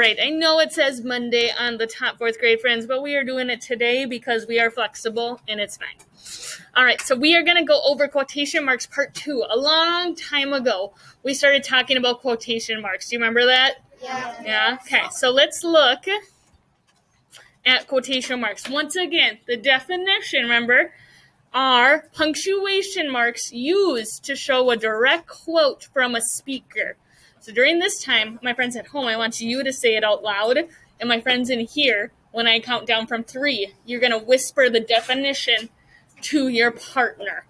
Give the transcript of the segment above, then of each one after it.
Right, I know it says Monday on the top fourth grade friends, but we are doing it today because we are flexible and it's fine. All right, so we are going to go over quotation marks part 2. A long time ago, we started talking about quotation marks. Do you remember that? Yeah? Okay, so let's look at quotation marks. Once again, the definition, remember, are punctuation marks used to show a direct quote from a speaker. So during this time, my friends at home, I want you to say it out loud. And my friends in here, when I count down from 3, you're going to whisper the definition to your partner.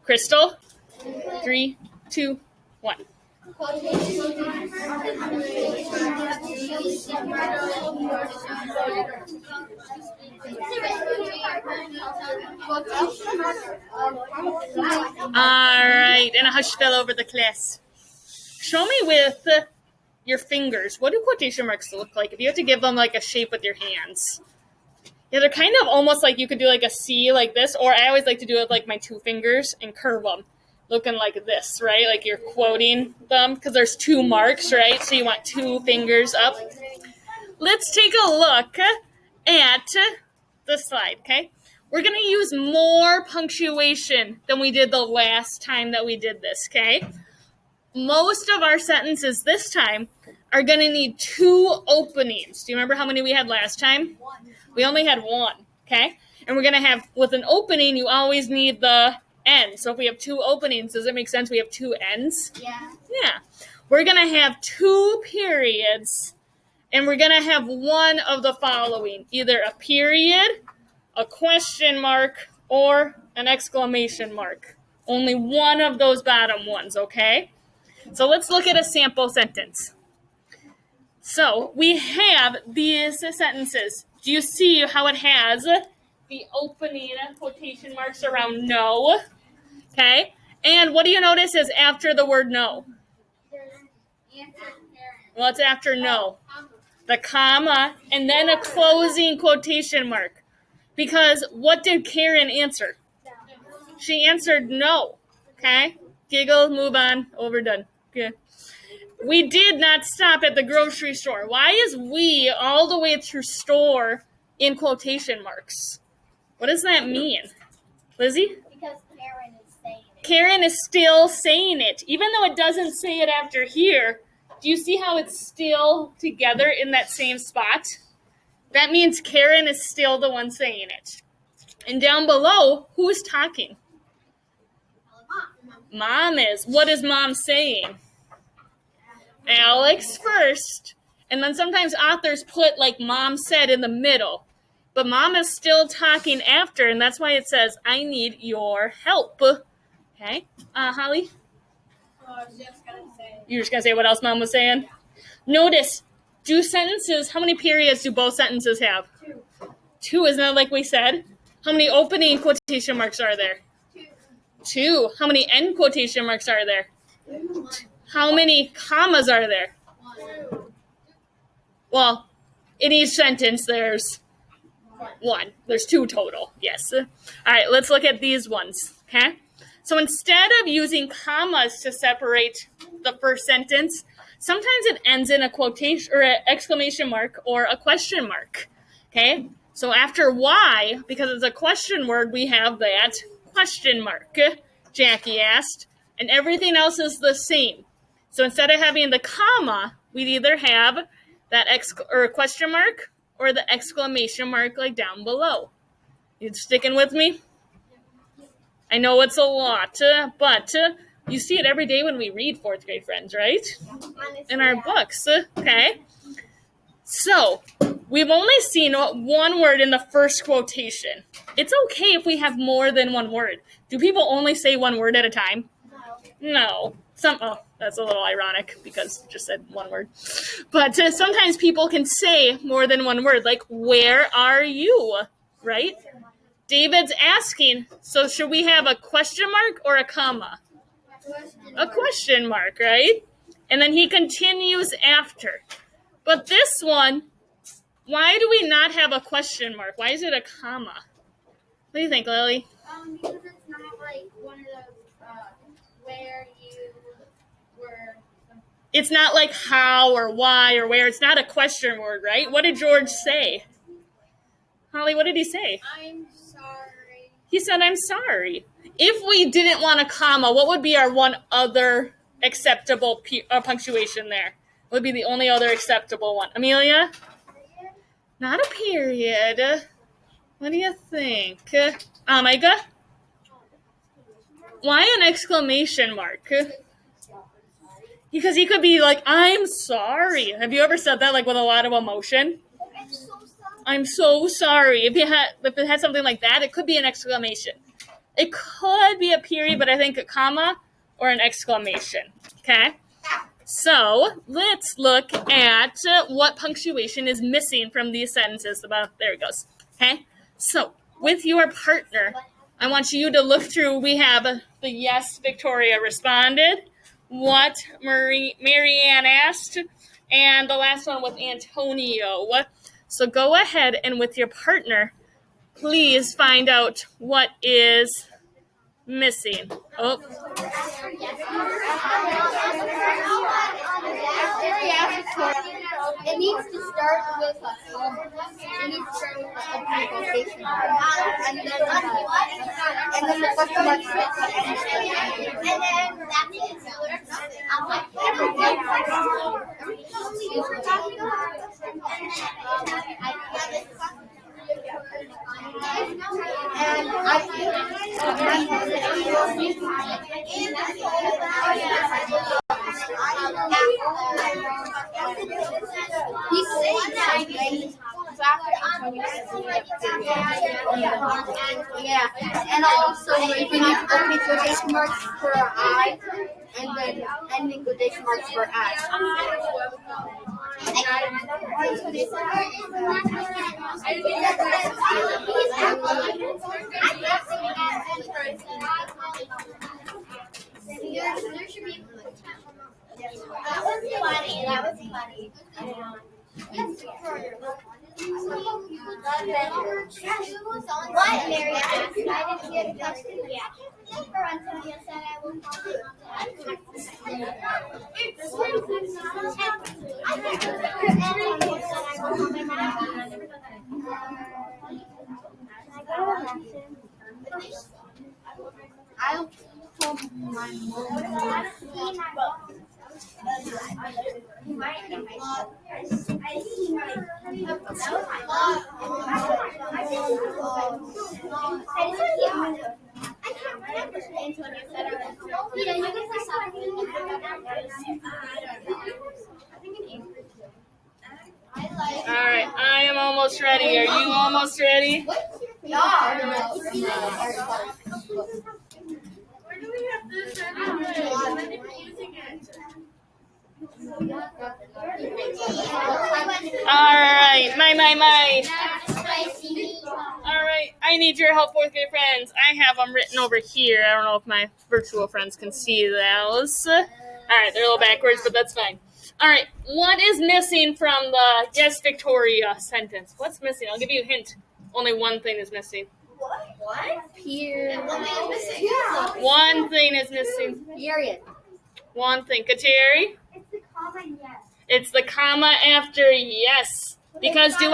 Crystal? 3, 2, 1. All right, and a hush fell over the class. Show me with your fingers. What do quotation marks look like? If you have to give them like a shape with your hands. Yeah, they're kind of almost like you could do like a C like this, or I always like to do it with like my 2 fingers and curve them, looking like this, right? Like you're quoting them because there's 2 marks, right? So you want 2 fingers up. Let's take a look at the slide, okay? We're going to use more punctuation than we did the last time that we did this, okay? Most of our sentences this time are going to need 2 openings. Do you remember how many we had last time? 1. We only had 1, okay? And we're going to have, with an opening, you always need the end. So if we have 2 openings, does it make sense we have 2 ends? Yeah. Yeah. We're going to have 2 periods, and we're going to have one of the following. Either a period, a question mark, or an exclamation mark. Only one of those bottom ones, okay? So let's look at a sample sentence. So we have these sentences. Do you see how it has the opening quotation marks around no? Okay. And what do you notice is after the word no? Well, it's after no. The comma, and then a closing quotation mark. Because what did Karen answer? She answered no. Okay. Giggle, move on, overdone. Okay. We did not stop at the grocery store. Why is we all the way through store in quotation marks? What does that mean? Lizzie? Because Karen is saying it. Karen is still saying it. Even though it doesn't say it after here, do you see how it's still together in that same spot? That means Karen is still the one saying it. And down below, who's talking? Mom is. What is Mom saying? Alex first, and then sometimes authors put like Mom said in the middle, but Mom is still talking after, and that's why it says, I need your help. Okay, Holly? You're just going to say what else Mom was saying? Notice, how many periods do both sentences have? 2, isn't that like we said? How many opening quotation marks are there? 2. How many end quotation marks are there? 1. How many commas are there? 1. Well, in each sentence, there's 1. There's 2 total, yes. All right, let's look at these ones, okay? So instead of using commas to separate the first sentence, sometimes it ends in a quotation or an exclamation mark or a question mark, okay? So after why, because it's a question word, we have that question mark, Jackie asked, and everything else is the same. So instead of having the comma, we'd either have that question mark or the exclamation mark like down below. You sticking with me? I know it's a lot, but you see it every day when we read 4th grade friends, right? In our books, okay? So we've only seen 1 word in the first quotation. It's okay if we have more than 1 word. Do people only say 1 word at a time? No. That's a little ironic because it just said 1 word. But sometimes people can say more than 1 word, like, where are you? Right? David's asking, so should we have a question mark or a comma? A question mark, right? And then he continues after. But this one, why do we not have a question mark? Why is it a comma? What do you think, Lily? Because it's not like one of those where you were It's not like how or why or where. It's not a question word, right? What did George say? Holly, what did he say? I'm sorry. He said, I'm sorry. If we didn't want a comma, what would be our one other acceptable punctuation there? What would be the only other acceptable one? Amelia? Not a period. What do you think? Micah? Why an exclamation mark? Because he could be like, I'm sorry. Have you ever said that like with a lot of emotion? I'm so sorry. I'm so sorry. If it had something like that, it could be an exclamation. It could be a period, but I think a comma or an exclamation. Okay? So let's look at what punctuation is missing from these sentences. There it goes. Okay? So with your partner, I want you to look through. We have the yes, Victoria responded, what Marianne asked, and the last one with Antonio. So go ahead and with your partner, please find out what is missing. Oh. It needs to start with a comma. It needs to start with a quotation mark. And then the question mark. And then that's it. And I he's saying something. Yeah, and also if you need opening quotation marks for I, and then ending quotation marks for I. That was funny. Yes, Victoria. What, Mary? I didn't hear the question yet. Or Antonio said I will call you. I'll call my mom. All right, I am almost ready. Are you almost ready? Where do we have this? All right, my. All right, I need your help, fourth grade friends. I have them written over here. I don't know if my virtual friends can see those. All right, they're a little backwards, but that's fine. All right, what is missing from the yes, Victoria sentence? What's missing? I'll give you a hint. Only one thing is missing. What? Period. One thing is missing. Period. One thing. Kateri? It's the comma yes. It's the comma after yes. Because we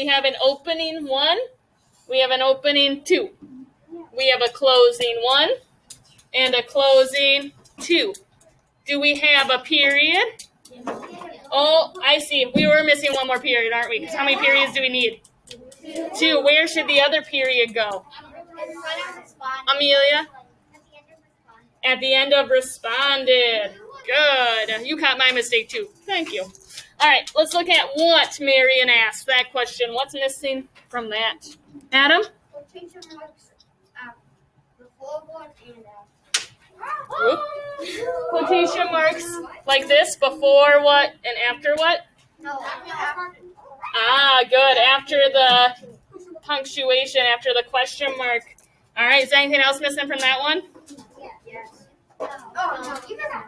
have an opening 1, we have an opening 2. We have a closing 1 and a closing 2. Do we have a period? Oh, I see. We were missing one more period, aren't we? Because how many periods do we need? 2. Where should the other period go? Amelia? At the end of responded. Good. You caught my mistake too. Thank you. All right, let's look at what Marian asked. That question. What's missing from that? Adam? Quotation marks before one and Whoop. Quotation marks like this, before what and after what? no, Ah, good. After the punctuation, after the question mark. All right, is there anything else missing from that one? yes. Oh, no, you never.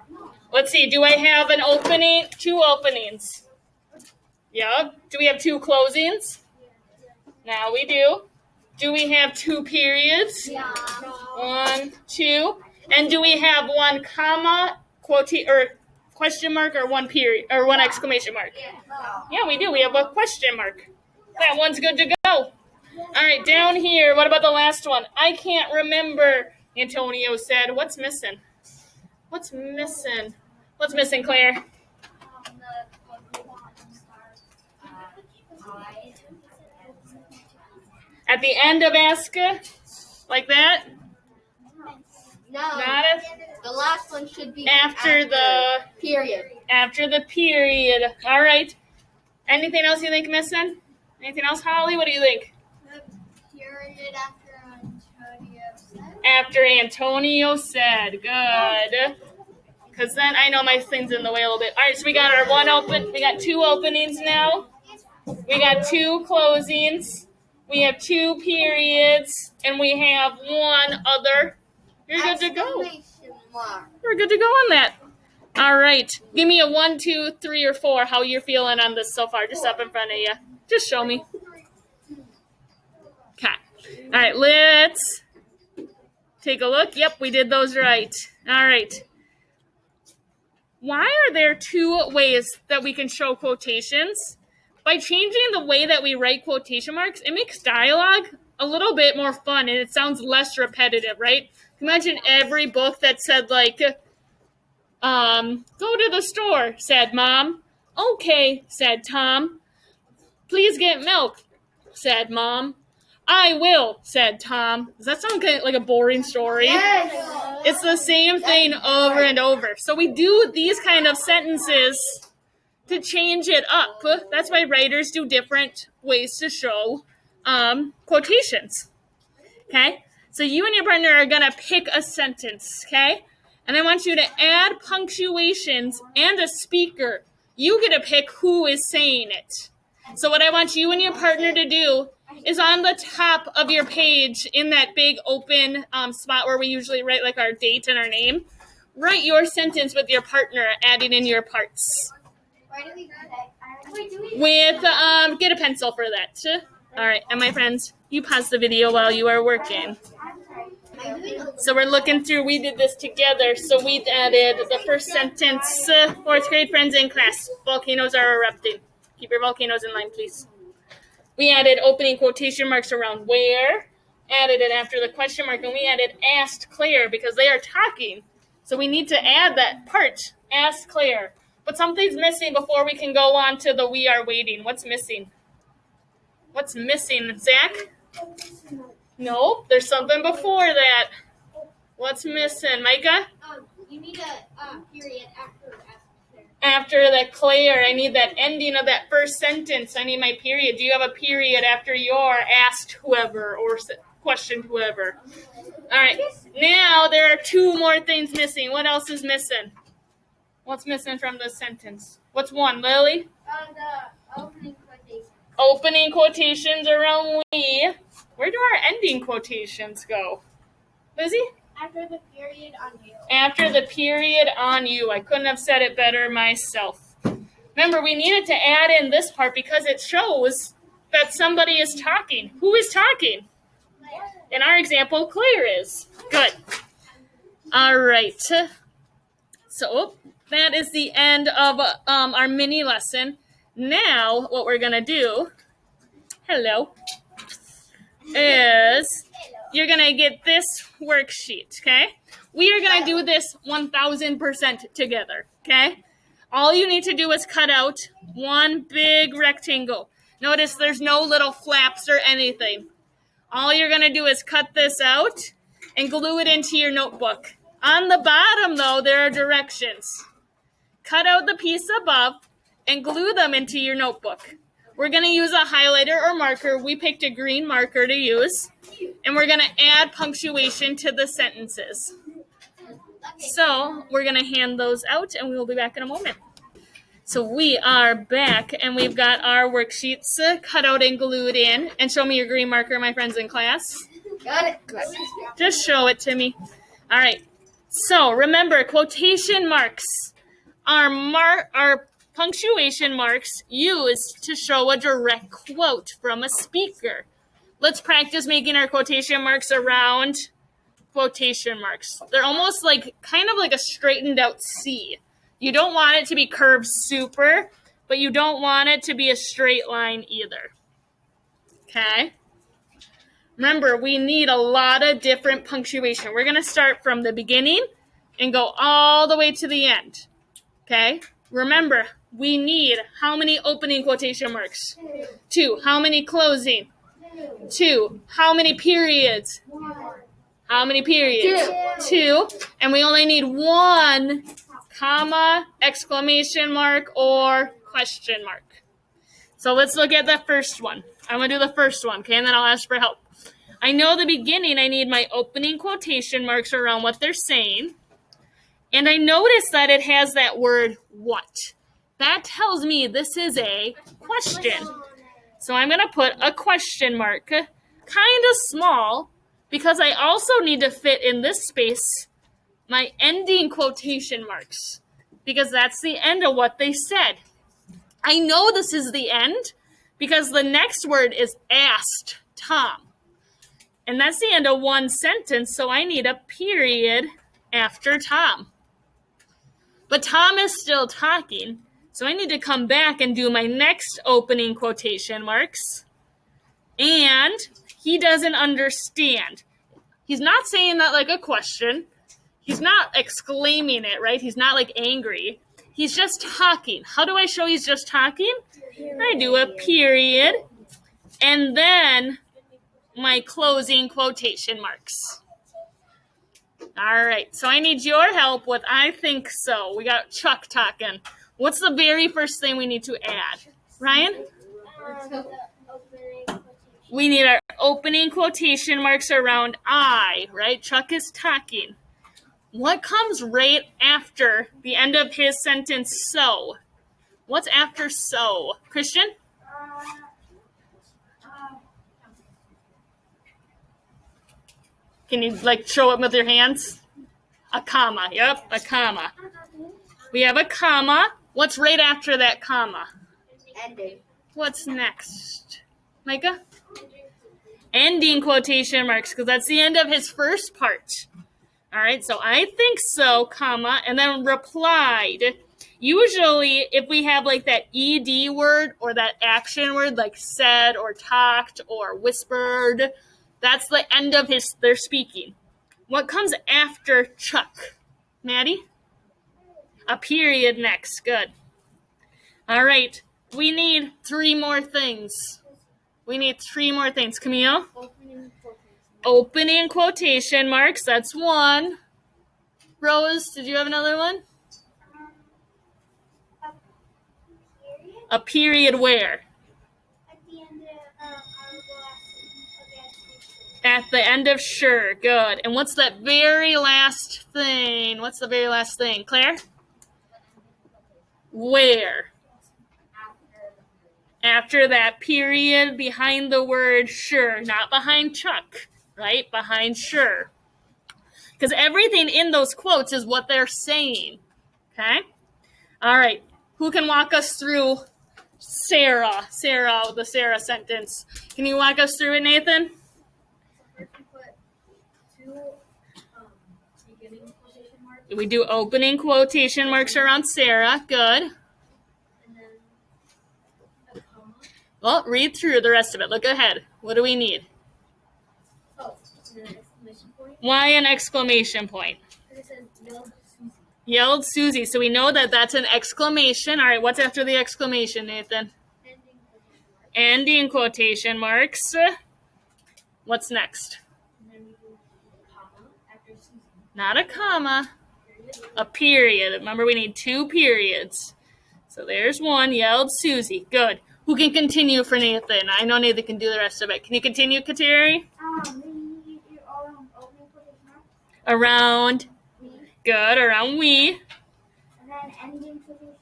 Let's see. Do I have an opening? 2 openings. Yep. Do we have 2 closings? Now we do. Do we have 2 periods? Yeah. 1, 2. And do we have 1 comma, question mark or one period or one exclamation mark? Yeah, we do. We have a question mark. That one's good to go. All right, down here, what about the last one? I can't remember, Antonio said. What's missing? What's missing? What's missing, Claire? At the end of ask, like that? No. Not it? The last one should be After the period. After the period. All right. Anything else you think missing? Anything else, Holly? What do you think? The period after Antonio said. After Antonio said. Good. Because then I know my thing's in the way a little bit. All right, so we got our we got 2 openings now. We got 2 closings. We have 2 periods. And we have 1 other. You're good to go. We're good to go on that. All right. Give me a 1, 2, 3, or 4. How you're feeling on this so far? Just up in front of you. Just show me. Okay. All right. Let's take a look. Yep, we did those right. All right. Why are there 2 ways that we can show quotations? By changing the way that we write quotation marks, it makes dialogue a little bit more fun and it sounds less repetitive, right? Imagine every book that said like, go to the store, said Mom. Okay, said Tom. Please get milk, said Mom. I will, said Tom. Does that sound like a boring story? Yes. It's the same thing over and over. So we do these kind of sentences to change it up. That's why writers do different ways to show quotations. Okay? So you and your partner are going to pick a sentence, okay? And I want you to add punctuations and a speaker. You get to pick who is saying it. So what I want you and your partner to do is on the top of your page in that big open spot where we usually write like our date and our name, write your sentence with your partner, adding in your parts. With, get a pencil for that. All right, and my friends, you pause the video while you are working. So we're looking through, we did this together, so we added the first sentence, 4th grade friends in class, volcanoes are erupting. Keep your volcanoes in line, please. We added opening quotation marks around where, added it after the question mark, and we added asked Claire because they are talking. So we need to add that part, asked Claire. But something's missing before we can go on to the we are waiting. What's missing? What's missing, Zach? No, there's something before that. What's missing, Micah? You need a period after Claire. After the Claire, I need that ending of that first sentence. I need my period. Do you have a period after your asked whoever or questioned whoever? All right, now there are 2 more things missing. What else is missing? What's missing from this sentence? What's one, Lily? The opening quotation. Opening quotations around we. Where do our ending quotations go? Lizzie? After the period on you. After the period on you. I couldn't have said it better myself. Remember, we needed to add in this part because it shows that somebody is talking. Who is talking? In our example, Claire is. Good. All right. So that is the end of our mini lesson. Now, what we're going to do, is you're going to get this worksheet, okay? We are going to do this 1,000% together, okay? All you need to do is cut out one big rectangle. Notice there's no little flaps or anything. All you're going to do is cut this out and glue it into your notebook. On the bottom, though, there are directions. Cut out the piece above and glue them into your notebook. We're going to use a highlighter or marker. We picked a green marker to use. And we're going to add punctuation to the sentences. So we're going to hand those out and we will be back in a moment. So we are back and we've got our worksheets cut out and glued in. And show me your green marker, my friends in class. Got it. Good. Just show it to me. All right. So remember, quotation marks are punctuation marks used to show a direct quote from a speaker. Let's practice making our quotation marks around quotation marks. They're almost kind of like a straightened out C. You don't want it to be curved super, but you don't want it to be a straight line either. Okay? Remember, we need a lot of different punctuation. We're going to start from the beginning and go all the way to the end. Okay? Remember, we need how many opening quotation marks? 2. How many closing? 2. How many periods? How many periods? 2. And we only need 1 comma, exclamation mark, or question mark. So let's look at the first one. I'm going to do the first one, okay? And then I'll ask for help. I know the beginning, I need my opening quotation marks around what they're saying. And I notice that it has that word what. That tells me this is a question. So I'm going to put a question mark, kind of small, because I also need to fit in this space my ending quotation marks, because that's the end of what they said. I know this is the end because the next word is asked Tom. And that's the end of one sentence, so I need a period after Tom. But Tom is still talking, so I need to come back and do my next opening quotation marks. And he doesn't understand. He's not saying that like a question. He's not exclaiming it, right? He's not like angry. He's just talking. How do I show he's just talking? I do a period and then my closing quotation marks. All right, so I need your help with I think so. We got Chuck talking. What's the very first thing we need to add? Ryan? We need our opening quotation marks around I, right? Chuck is talking. What comes right after the end of his sentence, so? What's after so? Christian? Can you show it with your hands? A comma. Yep, a comma. We have a comma. What's right after that comma? Ending. What's next? Micah? Ending quotation marks, because that's the end of his first part. All right, so I think so, comma, and then replied. Usually, if we have that ED word or that action word, like said or talked or whispered, that's the end of their speaking. What comes after Chuck? Maddie? A period next. Good. All right, we need 3 more things. Camille? Opening quotation marks. That's 1. Rose, did you have another one? A period where? At the end of sure. Good. And what's that very last thing? Claire? Where? After that period behind the word sure, not behind Chuck, right? Behind sure. Because everything in those quotes is what they're saying. Okay? All right. Who can walk us through Sarah, the Sarah sentence? Can you walk us through it, Nathan? We do opening quotation marks around Sarah. Good. Well, read through the rest of it. Look ahead. What do we need? Why an exclamation point? It says yelled Susie. Yelled Susie. So we know that that's an exclamation. All right, what's after the exclamation, Nathan? Ending quotation marks. What's next? And then we do a comma after Susie. Not a comma. A period. Remember, we need 2 periods. So there's 1. Yelled Susie. Good. Who can continue for Nathan? I know Nathan can do the rest of it. Can you continue, Kateri? We need your opening quotation marks. Around. We. Good. Around we. And then ending quotation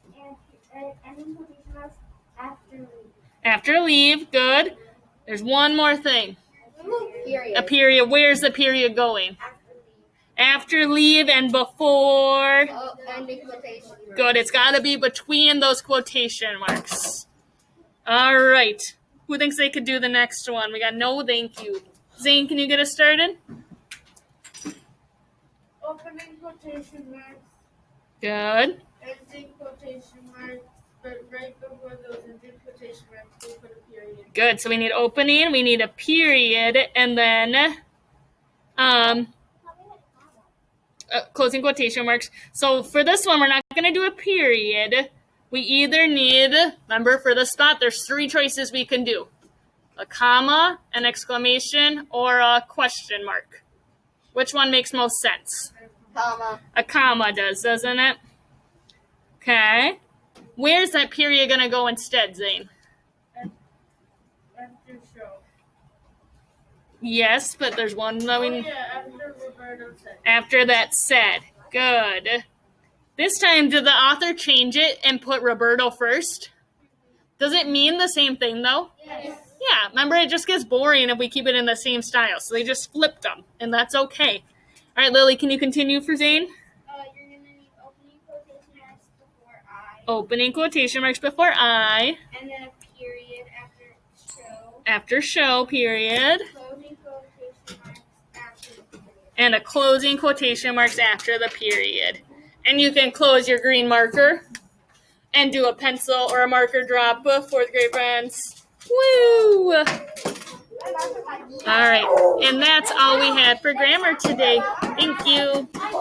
marks after leave. After leave. Good. There's 1 more thing. Period. A period. Where's the period going? After leave and before. Ending quotation marks. Good. It's got to be between those quotation marks. All right. Who thinks they could do the next one? We got no thank you. Zane, can you get us started? Opening quotation marks. Good. Ending quotation marks, but right before those ending quotation marks, we put a period. Good. So we need opening, we need a period, and then closing quotation marks. So for this one, we're not going to do a period. We either need, remember for the spot, there's 3 choices we can do. A comma, an exclamation, or a question mark. Which one makes most sense? Comma. A comma does, doesn't it? Okay. Where's that period going to go instead, Zane? After show. Yes, but there's one that we... After Roberto said. After that said. Good. This time, did the author change it and put Roberto first? Does it mean the same thing, though? Yes. Yeah, remember, it just gets boring if we keep it in the same style. So they just flipped them, and that's okay. All right, Lily, can you continue for Zane? You're going to need opening quotation marks before I. Opening quotation marks before I. And then a period after show. After show, period. Closing quotation marks after the period. And a closing quotation marks after the period. And you can close your green marker and do a pencil or a marker drop, 4th grade friends. Woo! All right, and that's all we had for grammar today. Thank you.